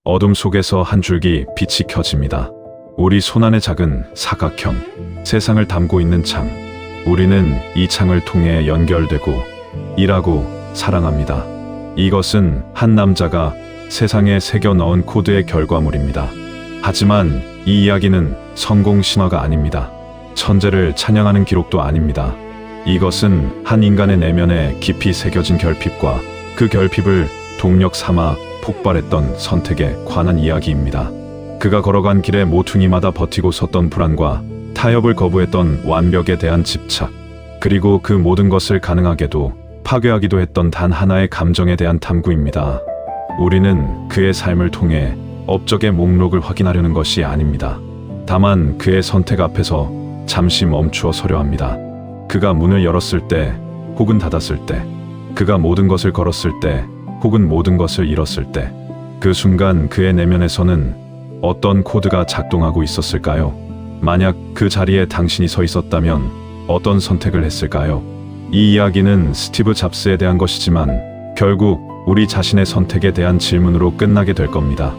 어둠 속에서 한 줄기 빛이 켜집니다. 우리 손안의 작은 사각형, 세상을 담고 있는 창. 우리는 이 창을 통해 연결되고 일하고 사랑합니다. 이것은 한 남자가 세상에 새겨 넣은 코드의 결과물입니다. 하지만 이 이야기는 성공 신화가 아닙니다. 천재를 찬양하는 기록도 아닙니다. 이것은 한 인간의 내면에 깊이 새겨진 결핍과 그 결핍을 동력 삼아 폭발했던 선택에 관한 이야기입니다. 그가 걸어간 길에 모퉁이마다 버티고 섰던 불안과 타협을 거부했던 완벽에 대한 집착, 그리고 그 모든 것을 가능하게도 파괴하기도 했던 단 하나의 감정에 대한 탐구입니다. 우리는 그의 삶을 통해 업적의 목록을 확인하려는 것이 아닙니다. 다만 그의 선택 앞에서 잠시 멈추어 서려 합니다. 그가 문을 열었을 때 혹은 닫았을 때, 그가 모든 것을 걸었을 때 혹은 모든 것을 잃었을 때, 그 순간 그의 내면에서는 어떤 코드가 작동하고 있었을까요? 만약 그 자리에 당신이 서 있었다면 어떤 선택을 했을까요? 이 이야기는 스티브 잡스에 대한 것이지만 결국 우리 자신의 선택에 대한 질문으로 끝나게 될 겁니다.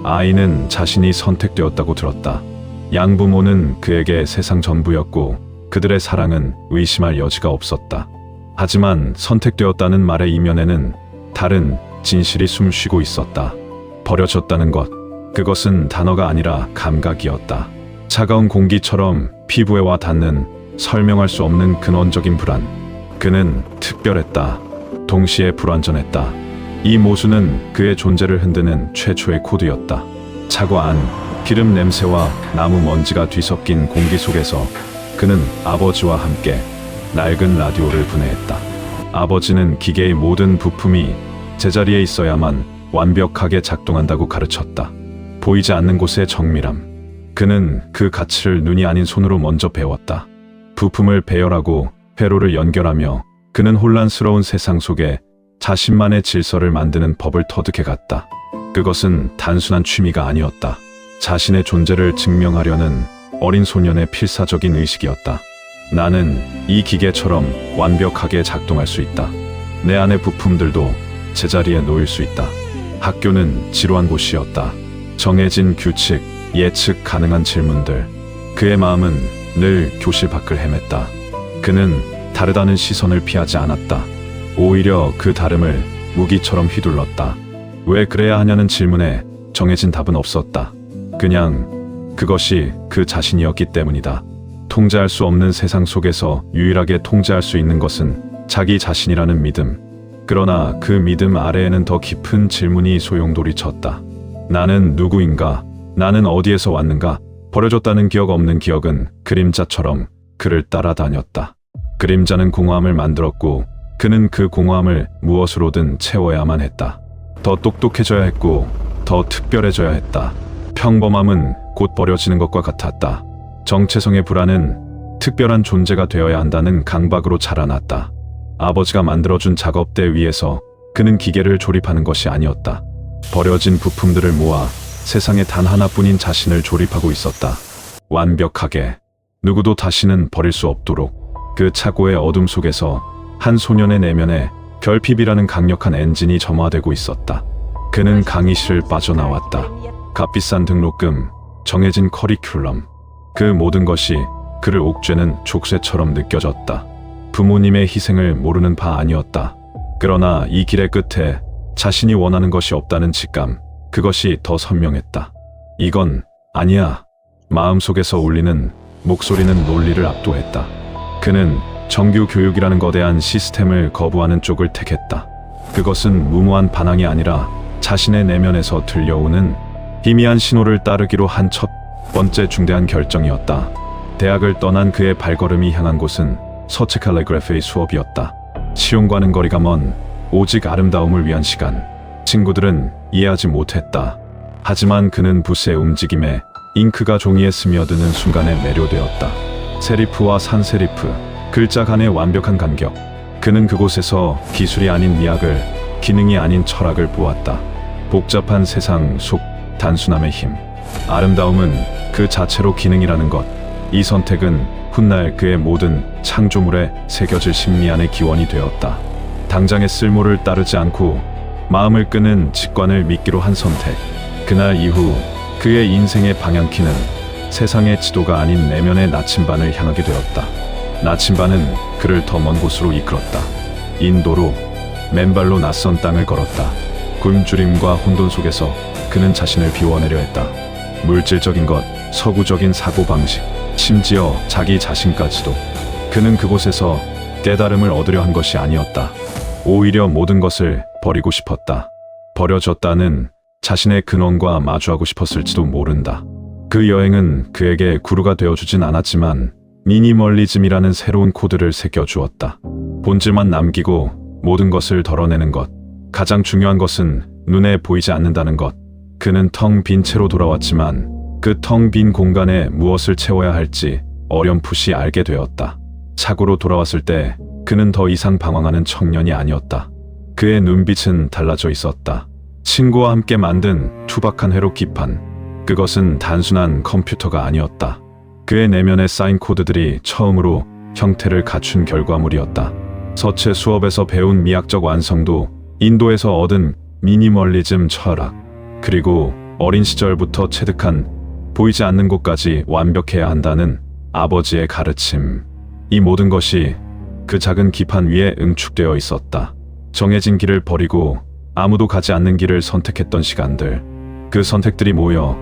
아이는 자신이 선택되었다고 들었다. 양부모는 그에게 세상 전부였고 그들의 사랑은 의심할 여지가 없었다. 하지만 선택되었다는 말의 이면에는 다른 진실이 숨쉬고 있었다. 버려졌다는 것, 그것은 단어가 아니라 감각이었다. 차가운 공기처럼 피부에 와 닿는 설명할 수 없는 근원적인 불안. 그는 특별했다. 동시에 불완전했다. 이 모순은 그의 존재를 흔드는 최초의 코드였다. 차고 안 기름 냄새와 나무 먼지가 뒤섞인 공기 속에서 그는 아버지와 함께 낡은 라디오를 분해했다. 아버지는 기계의 모든 부품이 제자리에 있어야만 완벽하게 작동한다고 가르쳤다. 보이지 않는 곳의 정밀함. 그는 그 가치를 눈이 아닌 손으로 먼저 배웠다. 부품을 배열하고 회로를 연결하며 그는 혼란스러운 세상 속에 자신만의 질서를 만드는 법을 터득해갔다. 그것은 단순한 취미가 아니었다. 자신의 존재를 증명하려는 어린 소년의 필사적인 의식이었다. 나는 이 기계처럼 완벽하게 작동할 수 있다. 내 안의 부품들도 제자리에 놓일 수 있다. 학교는 지루한 곳이었다. 정해진 규칙, 예측 가능한 질문들. 그의 마음은 늘 교실 밖을 헤맸다. 그는 다르다는 시선을 피하지 않았다. 오히려 그 다름을 무기처럼 휘둘렀다. 왜 그래야 하냐는 질문에 정해진 답은 없었다. 그냥 그것이 그 자신이었기 때문이다. 통제할 수 없는 세상 속에서 유일하게 통제할 수 있는 것은 자기 자신이라는 믿음. 그러나 그 믿음 아래에는 더 깊은 질문이 소용돌이쳤다. 나는 누구인가? 나는 어디에서 왔는가? 버려졌다는 기억 없는 기억은 그림자처럼 그를 따라다녔다. 그림자는 공허함을 만들었고 그는 그 공허함을 무엇으로든 채워야만 했다. 더 똑똑해져야 했고 더 특별해져야 했다. 평범함은 곧 버려지는 것과 같았다. 정체성의 불안은 특별한 존재가 되어야 한다는 강박으로 자라났다. 아버지가 만들어준 작업대 위에서 그는 기계를 조립하는 것이 아니었다. 버려진 부품들을 모아 세상에 단 하나뿐인 자신을 조립하고 있었다. 완벽하게. 누구도 다시는 버릴 수 없도록. 그 차고의 어둠 속에서 한 소년의 내면에 결핍이라는 강력한 엔진이 점화되고 있었다. 그는 강의실을 빠져나왔다. 값비싼 등록금, 정해진 커리큘럼. 그 모든 것이 그를 옥죄는 족쇄처럼 느껴졌다. 부모님의 희생을 모르는 바 아니었다. 그러나 이 길의 끝에 자신이 원하는 것이 없다는 직감, 그것이 더 선명했다. 이건 아니야. 마음속에서 울리는 목소리는 논리를 압도했다. 그는 정규 교육이라는 거대한 시스템을 거부하는 쪽을 택했다. 그것은 무모한 반항이 아니라 자신의 내면에서 들려오는 희미한 신호를 따르기로 한 첫 번째 중대한 결정이었다. 대학을 떠난 그의 발걸음이 향한 곳은 서체 캘리그래피의 수업이었다. 시온과는 거리가 먼 오직 아름다움을 위한 시간. 친구들은 이해하지 못했다. 하지만 그는 붓의 움직임에 잉크가 종이에 스며드는 순간에 매료되었다. 세리프와 산세리프, 글자 간의 완벽한 간격. 그는 그곳에서 기술이 아닌 미학을, 기능이 아닌 철학을 보았다. 복잡한 세상 속 단순함의 힘. 아름다움은 그 자체로 기능이라는 것. 이 선택은 훗날 그의 모든 창조물에 새겨질 신미안의 기원이 되었다. 당장의 쓸모를 따르지 않고 마음을 끄는 직관을 믿기로 한 선택. 그날 이후 그의 인생의 방향키는 세상의 지도가 아닌 내면의 나침반을 향하게 되었다. 나침반은 그를 더 먼 곳으로 이끌었다. 인도로 맨발로 낯선 땅을 걸었다. 굶주림과 혼돈 속에서 그는 자신을 비워내려 했다. 물질적인 것, 서구적인 사고방식, 심지어 자기 자신까지도. 그는 그곳에서 깨달음을 얻으려 한 것이 아니었다. 오히려 모든 것을 버리고 싶었다. 버려졌다는 자신의 근원과 마주하고 싶었을지도 모른다. 그 여행은 그에게 구루가 되어주진 않았지만 미니멀리즘이라는 새로운 코드를 새겨주었다. 본질만 남기고 모든 것을 덜어내는 것. 가장 중요한 것은 눈에 보이지 않는다는 것. 그는 텅 빈 채로 돌아왔지만 그 텅 빈 공간에 무엇을 채워야 할지 어렴풋이 알게 되었다. 차고로 돌아왔을 때 그는 더 이상 방황하는 청년이 아니었다. 그의 눈빛은 달라져 있었다. 친구와 함께 만든 투박한 회로 기판. 그것은 단순한 컴퓨터가 아니었다. 그의 내면에 쌓인 코드들이 처음으로 형태를 갖춘 결과물이었다. 서체 수업에서 배운 미학적 완성도, 인도에서 얻은 미니멀리즘 철학, 그리고 어린 시절부터 체득한 보이지 않는 곳까지 완벽해야 한다는 아버지의 가르침. 이 모든 것이 그 작은 기판 위에 응축되어 있었다. 정해진 길을 버리고 아무도 가지 않는 길을 선택했던 시간들. 그 선택들이 모여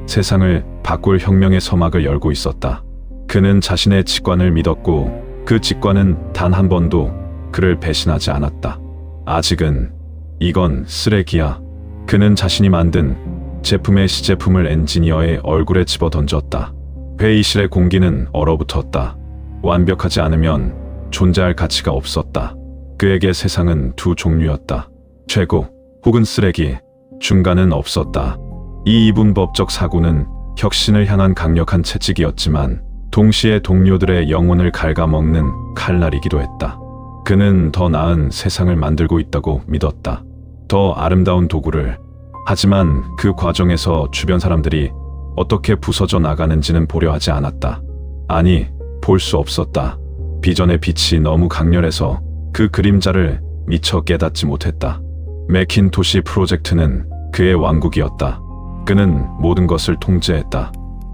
세상을 바꿀 혁명의 서막을 열고 있었다. 그는 자신의 직관을 믿었고 그 직관은 단 한 번도 그를 배신하지 않았다. 아직은 이건 쓰레기야. 그는 자신이 만든 제품의 시제품을 엔지니어의 얼굴에 집어던졌다. 회의실의 공기는 얼어붙었다. 완벽하지 않으면 존재할 가치가 없었다. 그에게 세상은 두 종류였다. 최고 혹은 쓰레기, 중간은 없었다. 이 이분법적 사고는 혁신을 향한 강력한 채찍이었지만 동시에 동료들의 영혼을 갉아먹는 칼날이기도 했다. 그는 더 나은 세상을 만들고 있다고 믿었다. 더 아름다운 도구를. 하지만 그 과정에서 주변 사람들이 어떻게 부서져 나가는지는 보려 하지 않았다. 아니, 볼 수 없었다. 비전의 빛이 너무 강렬해서 그 그림자를 미처 깨닫지 못했다. 매킨토시 프로젝트는 그의 왕국이었다. 그는 모든 것을 통제했다.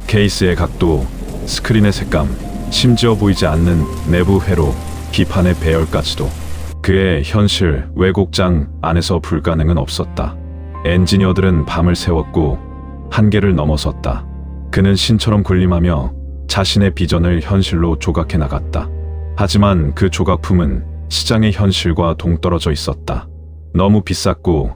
케이스의 각도, 스크린의 색감, 심지어 보이지 않는 내부 회로, 기판의 배열까지도. 그의 현실, 왜곡장 안에서 불가능은 없었다. 엔지니어들은 밤을 새웠고 한계를 넘어섰다. 그는 신처럼 군림하며 자신의 비전을 현실로 조각해 나갔다. 하지만 그 조각품은 시장의 현실과 동떨어져 있었다. 너무 비쌌고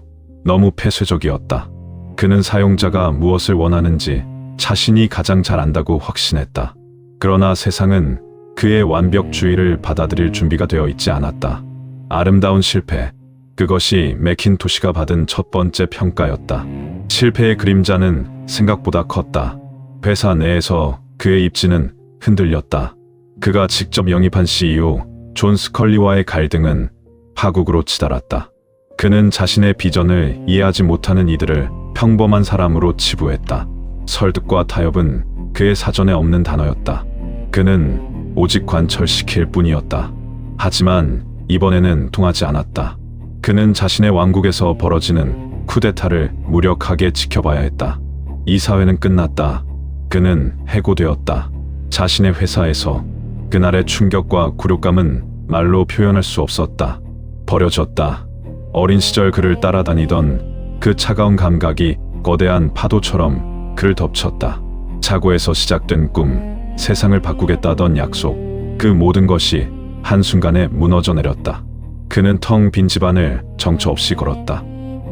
너무 폐쇄적이었다. 그는 사용자가 무엇을 원하는지 자신이 가장 잘 안다고 확신했다. 그러나 세상은 그의 완벽주의를 받아들일 준비가 되어 있지 않았다. 아름다운 실패, 그것이 매킨토시가 받은 첫 번째 평가였다. 실패의 그림자는 생각보다 컸다. 회사 내에서 그의 입지는 흔들렸다. 그가 직접 영입한 CEO 존 스컬리와의 갈등은 파국으로 치달았다. 그는 자신의 비전을 이해하지 못하는 이들을 평범한 사람으로 치부했다. 설득과 타협은 그의 사전에 없는 단어였다. 그는 오직 관철시킬 뿐이었다. 하지만 이번에는 통하지 않았다. 그는 자신의 왕국에서 벌어지는 쿠데타를 무력하게 지켜봐야 했다. 이 사회는 끝났다. 그는 해고되었다. 자신의 회사에서 그날의 충격과 굴욕감은 말로 표현할 수 없었다. 버려졌다. 어린 시절 그를 따라다니던 그 차가운 감각이 거대한 파도처럼 그를 덮쳤다. 차고에서 시작된 꿈, 세상을 바꾸겠다던 약속, 그 모든 것이 한순간에 무너져 내렸다. 그는 텅 빈 집안을 정처 없이 걸었다.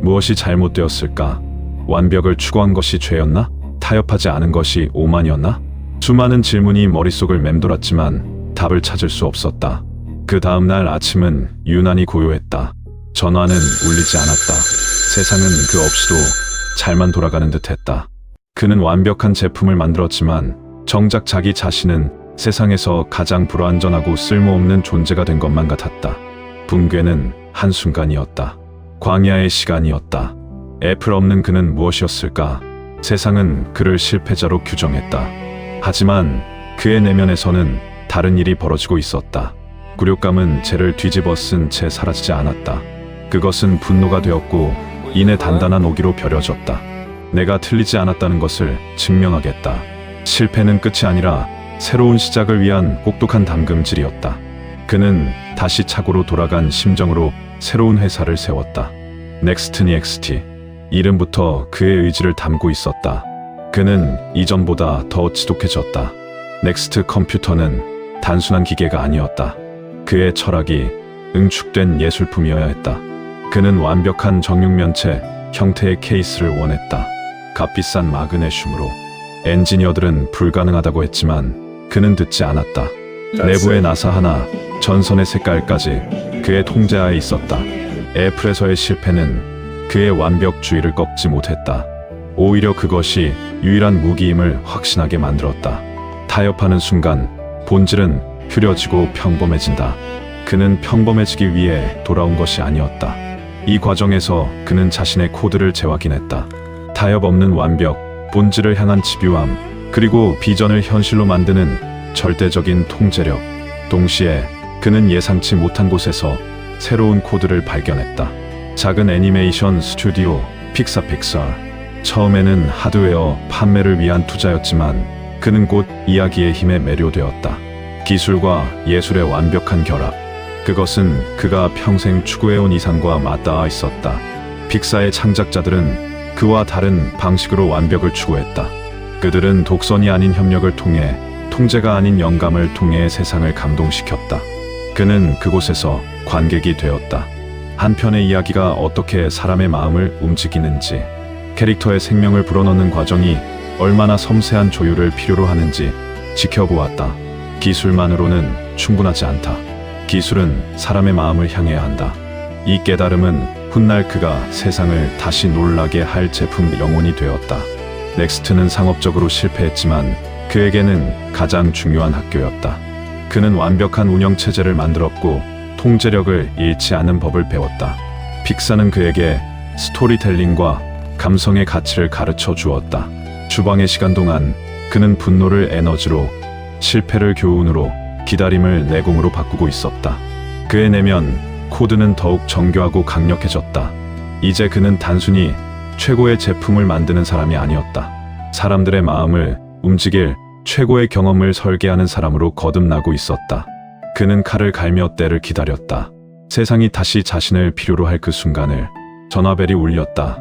무엇이 잘못되었을까? 완벽을 추구한 것이 죄였나? 타협하지 않은 것이 오만이었나? 수많은 질문이 머릿속을 맴돌았지만 답을 찾을 수 없었다. 그 다음 날 아침은 유난히 고요했다. 전화는 울리지 않았다. 세상은 그 없이도 잘만 돌아가는 듯했다. 그는 완벽한 제품을 만들었지만 정작 자기 자신은 세상에서 가장 불완전하고 쓸모없는 존재가 된 것만 같았다. 붕괴는 한순간이었다. 광야의 시간이었다. 애플 없는 그는 무엇이었을까? 세상은 그를 실패자로 규정했다. 하지만 그의 내면에서는 다른 일이 벌어지고 있었다. 굴욕감은 죄를 뒤집어 쓴 채 사라지지 않았다. 그것은 분노가 되었고 이내 단단한 오기로 벼려졌다. 내가 틀리지 않았다는 것을 증명하겠다. 실패는 끝이 아니라 새로운 시작을 위한 똑똑한 담금질이었다. 그는 다시 착오로 돌아간 심정으로 새로운 회사를 세웠다. 넥스트니 엑스티. 이름부터 그의 의지를 담고 있었다. 그는 이전보다 더 지독해졌다. 넥스트 컴퓨터는 단순한 기계가 아니었다. 그의 철학이 응축된 예술품이어야 했다. 그는 완벽한 정육면체 형태의 케이스를 원했다. 값비싼 마그네슘으로. 엔지니어들은 불가능하다고 했지만 그는 듣지 않았다. 내부의 나사 하나, 전선의 색깔까지 그의 통제하에 있었다. 애플에서의 실패는 그의 완벽주의를 꺾지 못했다. 오히려 그것이 유일한 무기임을 확신하게 만들었다. 타협하는 순간 본질은 흐려지고 평범해진다. 그는 평범해지기 위해 돌아온 것이 아니었다. 이 과정에서 그는 자신의 코드를 재확인했다. 타협 없는 완벽, 본질을 향한 집요함, 그리고 비전을 현실로 만드는 절대적인 통제력. 동시에 그는 예상치 못한 곳에서 새로운 코드를 발견했다. 작은 애니메이션 스튜디오 픽사. 처음에는 하드웨어 판매를 위한 투자였지만 그는 곧 이야기의 힘에 매료되었다. 기술과 예술의 완벽한 결합. 그것은 그가 평생 추구해온 이상과 맞닿아 있었다. 픽사의 창작자들은 그와 다른 방식으로 완벽을 추구했다. 그들은 독선이 아닌 협력을 통해, 통제가 아닌 영감을 통해 세상을 감동시켰다. 그는 그곳에서 관객이 되었다. 한 편의 이야기가 어떻게 사람의 마음을 움직이는지, 캐릭터의 생명을 불어넣는 과정이 얼마나 섬세한 조율을 필요로 하는지 지켜보았다. 기술만으로는 충분하지 않다. 기술은 사람의 마음을 향해야 한다. 이 깨달음은 훗날 그가 세상을 다시 놀라게 할 제품 영혼이 되었다. 넥스트는 상업적으로 실패했지만 그에게는 가장 중요한 학교였다. 그는 완벽한 운영체제를 만들었고 통제력을 잃지 않는 법을 배웠다. 픽사는 그에게 스토리텔링과 감성의 가치를 가르쳐 주었다. 주방의 시간 동안 그는 분노를 에너지로, 실패를 교훈으로, 기다림을 내공으로 바꾸고 있었다. 그의 내면 코드는 더욱 정교하고 강력해졌다. 이제 그는 단순히 최고의 제품을 만드는 사람이 아니었다. 사람들의 마음을 움직일 최고의 경험을 설계하는 사람으로 거듭나고 있었다. 그는 칼을 갈며 때를 기다렸다. 세상이 다시 자신을 필요로 할 그 순간을. 전화벨이 울렸다.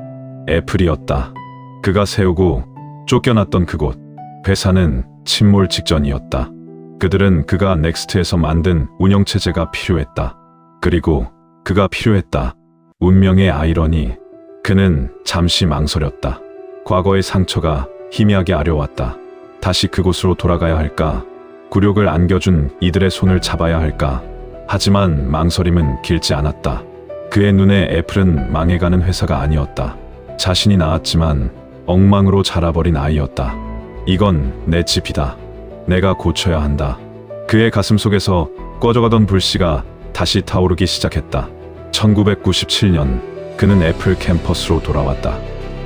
애플이었다. 그가 세우고 쫓겨났던 그곳. 회사는 침몰 직전이었다. 그들은 그가 넥스트에서 만든 운영체제가 필요했다. 그리고 그가 필요했다. 운명의 아이러니. 그는 잠시 망설였다. 과거의 상처가 희미하게 아려왔다. 다시 그곳으로 돌아가야 할까? 굴욕을 안겨준 이들의 손을 잡아야 할까? 하지만 망설임은 길지 않았다. 그의 눈에 애플은 망해가는 회사가 아니었다. 자신이 낳았지만 엉망으로 자라버린 아이였다. 이건 내 집이다. 내가 고쳐야 한다. 그의 가슴 속에서 꺼져가던 불씨가 다시 타오르기 시작했다. 1997년 그는 애플 캠퍼스로 돌아왔다.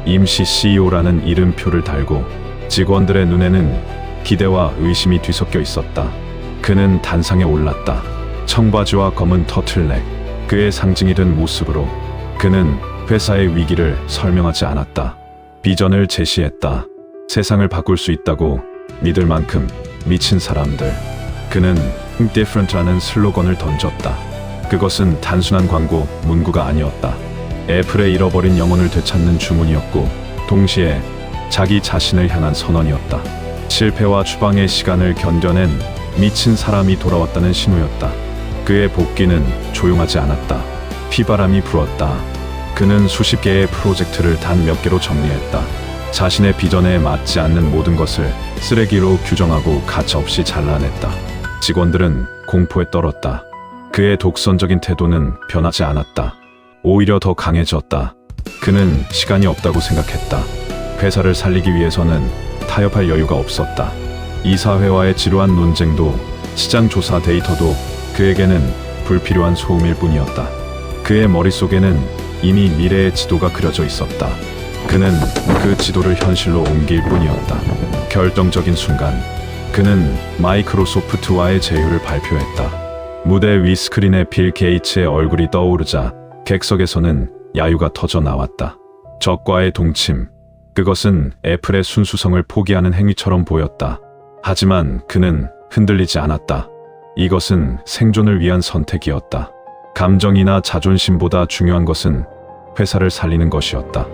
임시 CEO라는 이름표를 달고 직원들의 눈에는 기대와 의심이 뒤섞여 있었다. 그는 단상에 올랐다. 청바지와 검은 터틀넥, 그의 상징이 된 모습으로. 그는 회사의 위기를 설명하지 않았다. 비전을 제시했다. 세상을 바꿀 수 있다고 믿을 만큼 미친 사람들. 그는 different라는 슬로건을 던졌다. 그것은 단순한 광고 문구가 아니었다. 애플의 잃어버린 영혼을 되찾는 주문이었고 동시에 자기 자신을 향한 선언이었다. 실패와 추방의 시간을 견뎌낸 미친 사람이 돌아왔다는 신호였다. 그의 복귀는 조용하지 않았다. 피바람이 불었다. 그는 수십 개의 프로젝트를 단 몇 개로 정리했다. 자신의 비전에 맞지 않는 모든 것을 쓰레기로 규정하고 가차없이 잘라냈다. 직원들은 공포에 떨었다. 그의 독선적인 태도는 변하지 않았다. 오히려 더 강해졌다. 그는 시간이 없다고 생각했다. 회사를 살리기 위해서는 타협할 여유가 없었다. 이사회와의 지루한 논쟁도 시장 조사 데이터도 그에게는 불필요한 소음일 뿐이었다. 그의 머릿속에는 이미 미래의 지도가 그려져 있었다. 그는 그 지도를 현실로 옮길 뿐이었다. 결정적인 순간, 그는 마이크로소프트와의 제휴를 발표했다. 무대 위 스크린에 빌 게이츠의 얼굴이 떠오르자 객석에서는 야유가 터져 나왔다. 적과의 동침. 그것은 애플의 순수성을 포기하는 행위처럼 보였다. 하지만 그는 흔들리지 않았다. 이것은 생존을 위한 선택이었다. 감정이나 자존심보다 중요한 것은 회사를 살리는 것이었다.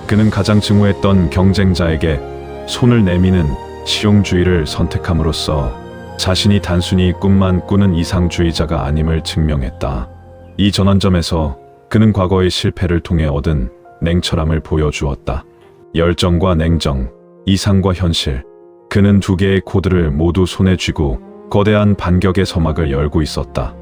그는 가장 증오했던 경쟁자에게 손을 내미는 실용주의를 선택함으로써 자신이 단순히 꿈만 꾸는 이상주의자가 아님을 증명했다. 이 전환점에서 그는 과거의 실패를 통해 얻은 냉철함을 보여주었다. 열정과 냉정, 이상과 현실. 그는 두 개의 코드를 모두 손에 쥐고 거대한 반격의 서막을 열고 있었다.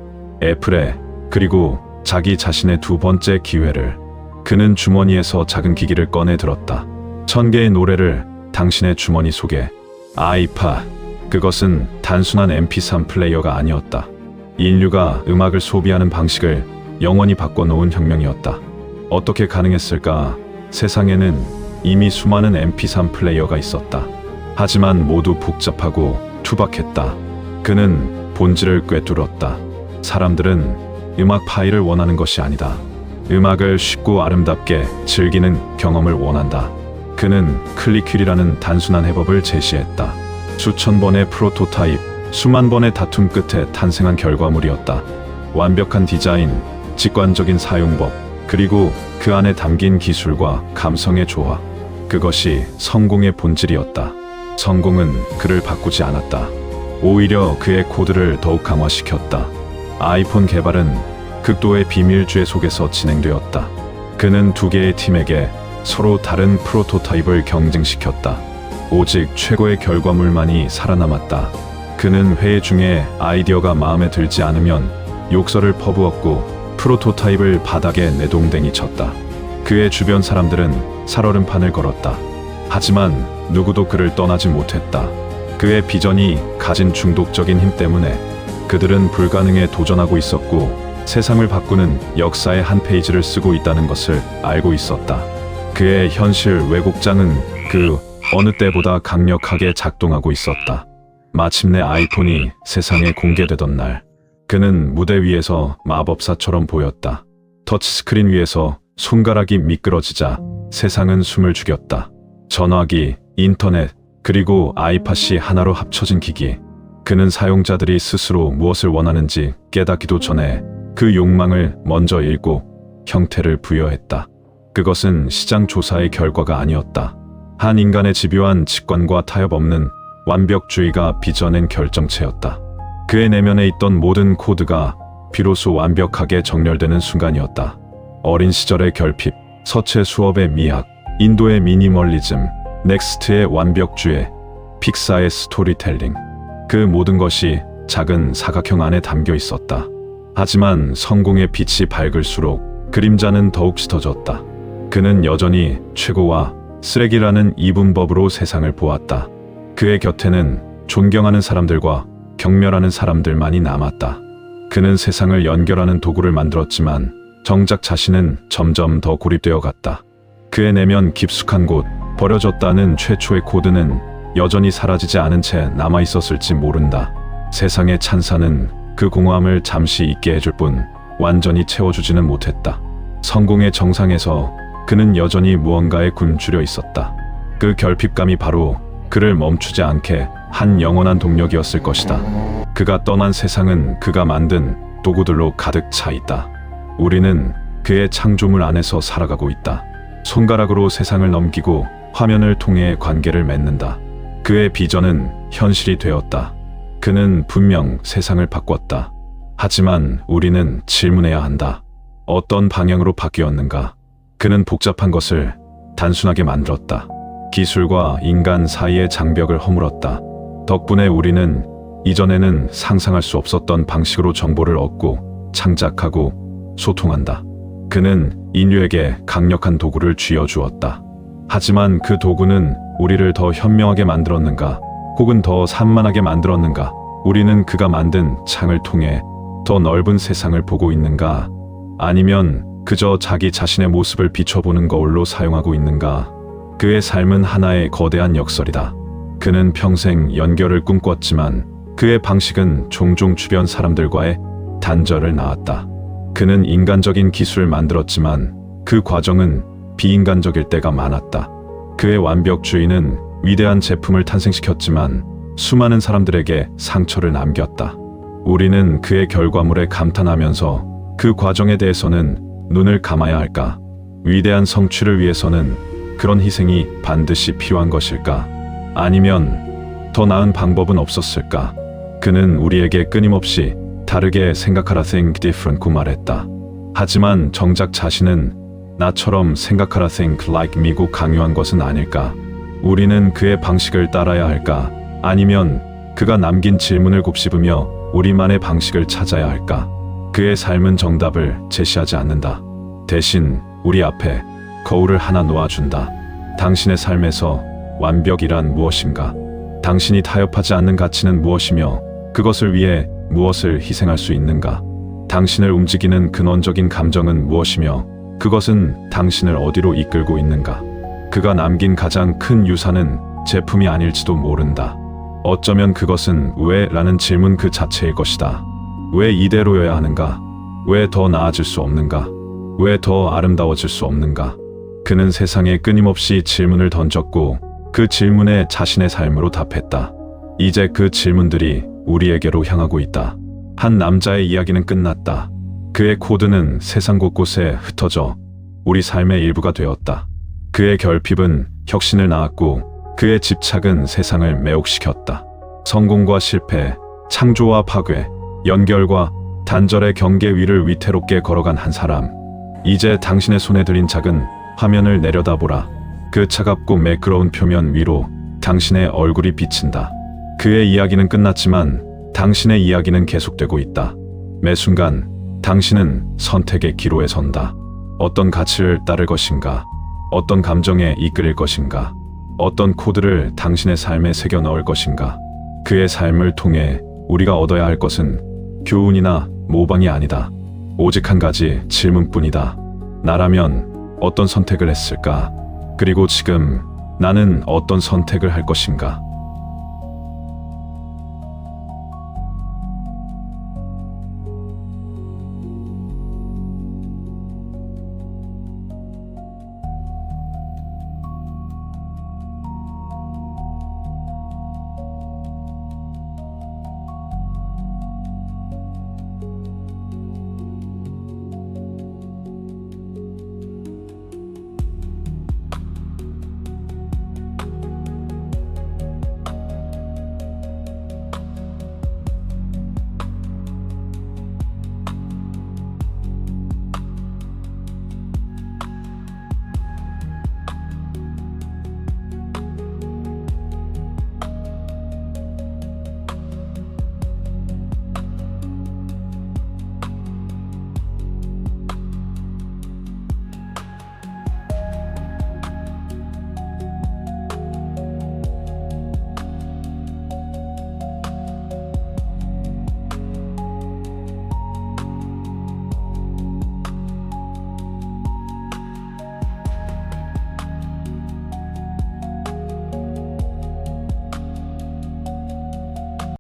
애플에, 그리고 자기 자신의 두 번째 기회를. 그는 주머니에서 작은 기기를 꺼내 들었다. 1000개의 노래를 당신의 주머니 속에. 아이팟. 그것은 단순한 MP3 플레이어가 아니었다. 인류가 음악을 소비하는 방식을 영원히 바꿔놓은 혁명이었다. 어떻게 가능했을까? 세상에는 이미 수많은 MP3 플레이어가 있었다. 하지만 모두 복잡하고 투박했다. 그는 본질을 꿰뚫었다. 사람들은 음악 파일을 원하는 것이 아니다. 음악을 쉽고 아름답게 즐기는 경험을 원한다. 그는 클릭휠이라는 단순한 해법을 제시했다. 수천 번의 프로토타입, 수만 번의 다툼 끝에 탄생한 결과물이었다. 완벽한 디자인, 직관적인 사용법, 그리고 그 안에 담긴 기술과 감성의 조화. 그것이 성공의 본질이었다. 성공은 그를 바꾸지 않았다. 오히려 그의 코드를 더욱 강화시켰다. 아이폰 개발은 극도의 비밀주의 속에서 진행되었다. 그는 두 개의 팀에게 서로 다른 프로토타입을 경쟁시켰다. 오직 최고의 결과물만이 살아남았다. 그는 회의 중에 아이디어가 마음에 들지 않으면 욕설을 퍼부었고 프로토타입을 바닥에 내동댕이 쳤다. 그의 주변 사람들은 살얼음판을 걸었다. 하지만 누구도 그를 떠나지 못했다. 그의 비전이 가진 중독적인 힘 때문에 그들은 불가능에 도전하고 있었고 세상을 바꾸는 역사의 한 페이지를 쓰고 있다는 것을 알고 있었다. 그의 현실 왜곡장은 그 어느 때보다 강력하게 작동하고 있었다. 마침내 아이폰이 세상에 공개되던 날, 그는 무대 위에서 마법사처럼 보였다. 터치스크린 위에서 손가락이 미끄러지자 세상은 숨을 죽였다. 전화기, 인터넷, 그리고 아이팟이 하나로 합쳐진 기기. 그는 사용자들이 스스로 무엇을 원하는지 깨닫기도 전에 그 욕망을 먼저 읽고 형태를 부여했다. 그것은 시장 조사의 결과가 아니었다. 한 인간의 집요한 직관과 타협 없는 완벽주의가 빚어낸 결정체였다. 그의 내면에 있던 모든 코드가 비로소 완벽하게 정렬되는 순간이었다. 어린 시절의 결핍, 서체 수업의 미학, 인도의 미니멀리즘, 넥스트의 완벽주의, 픽사의 스토리텔링. 그 모든 것이 작은 사각형 안에 담겨 있었다. 하지만 성공의 빛이 밝을수록 그림자는 더욱 짙어졌다. 그는 여전히 최고와 쓰레기라는 이분법으로 세상을 보았다. 그의 곁에는 존경하는 사람들과 경멸하는 사람들만이 남았다. 그는 세상을 연결하는 도구를 만들었지만 정작 자신은 점점 더 고립되어 갔다. 그의 내면 깊숙한 곳, 버려졌다는 최초의 코드는 여전히 사라지지 않은 채 남아있었을지 모른다. 세상의 찬사는 그 공허함을 잠시 잊게 해줄 뿐 완전히 채워주지는 못했다. 성공의 정상에서 그는 여전히 무언가에 굶주려 있었다. 그 결핍감이 바로 그를 멈추지 않게 한 영원한 동력이었을 것이다. 그가 떠난 세상은 그가 만든 도구들로 가득 차 있다. 우리는 그의 창조물 안에서 살아가고 있다. 손가락으로 세상을 넘기고 화면을 통해 관계를 맺는다. 그의 비전은 현실이 되었다. 그는 분명 세상을 바꿨다. 하지만 우리는 질문해야 한다. 어떤 방향으로 바뀌었는가? 그는 복잡한 것을 단순하게 만들었다. 기술과 인간 사이의 장벽을 허물었다. 덕분에 우리는 이전에는 상상할 수 없었던 방식으로 정보를 얻고 창작하고 소통한다. 그는 인류에게 강력한 도구를 쥐어주었다. 하지만 그 도구는 우리를 더 현명하게 만들었는가? 혹은 더 산만하게 만들었는가? 우리는 그가 만든 창을 통해 더 넓은 세상을 보고 있는가? 아니면 그저 자기 자신의 모습을 비춰보는 거울로 사용하고 있는가? 그의 삶은 하나의 거대한 역설이다. 그는 평생 연결을 꿈꿨지만 그의 방식은 종종 주변 사람들과의 단절을 낳았다. 그는 인간적인 기술을 만들었지만 그 과정은 비인간적일 때가 많았다. 그의 완벽주의는 위대한 제품을 탄생시켰지만 수많은 사람들에게 상처를 남겼다. 우리는 그의 결과물에 감탄하면서 그 과정에 대해서는 눈을 감아야 할까? 위대한 성취를 위해서는 그런 희생이 반드시 필요한 것일까? 아니면 더 나은 방법은 없었을까? 그는 우리에게 끊임없이 다르게 생각하라 think different고 말했다. 하지만 정작 자신은 나처럼 생각하라 think like me고 강요한 것은 아닐까? 우리는 그의 방식을 따라야 할까? 아니면 그가 남긴 질문을 곱씹으며 우리만의 방식을 찾아야 할까? 그의 삶은 정답을 제시하지 않는다. 대신 우리 앞에 거울을 하나 놓아준다. 당신의 삶에서 완벽이란 무엇인가? 당신이 타협하지 않는 가치는 무엇이며 그것을 위해 무엇을 희생할 수 있는가? 당신을 움직이는 근원적인 감정은 무엇이며 그것은 당신을 어디로 이끌고 있는가? 그가 남긴 가장 큰 유산은 제품이 아닐지도 모른다. 어쩌면 그것은 왜? 라는 질문 그 자체일 것이다. 왜 이대로여야 하는가? 왜 더 나아질 수 없는가? 왜 더 아름다워질 수 없는가? 그는 세상에 끊임없이 질문을 던졌고 그 질문에 자신의 삶으로 답했다. 이제 그 질문들이 우리에게로 향하고 있다. 한 남자의 이야기는 끝났다. 그의 코드는 세상 곳곳에 흩어져 우리 삶의 일부가 되었다. 그의 결핍은 혁신을 낳았고 그의 집착은 세상을 매혹시켰다. 성공과 실패, 창조와 파괴, 연결과 단절의 경계 위를 위태롭게 걸어간 한 사람. 이제 당신의 손에 들인 작은 화면을 내려다보라. 그 차갑고 매끄러운 표면 위로 당신의 얼굴이 비친다. 그의 이야기는 끝났지만 당신의 이야기는 계속되고 있다. 매 순간 당신은 선택의 기로에 선다. 어떤 가치를 따를 것인가? 어떤 감정에 이끌릴 것인가? 어떤 코드를 당신의 삶에 새겨 넣을 것인가? 그의 삶을 통해 우리가 얻어야 할 것은 교훈이나 모방이 아니다. 오직 한 가지 질문뿐이다. 나라면 어떤 선택을 했을까? 그리고 지금 나는 어떤 선택을 할 것인가?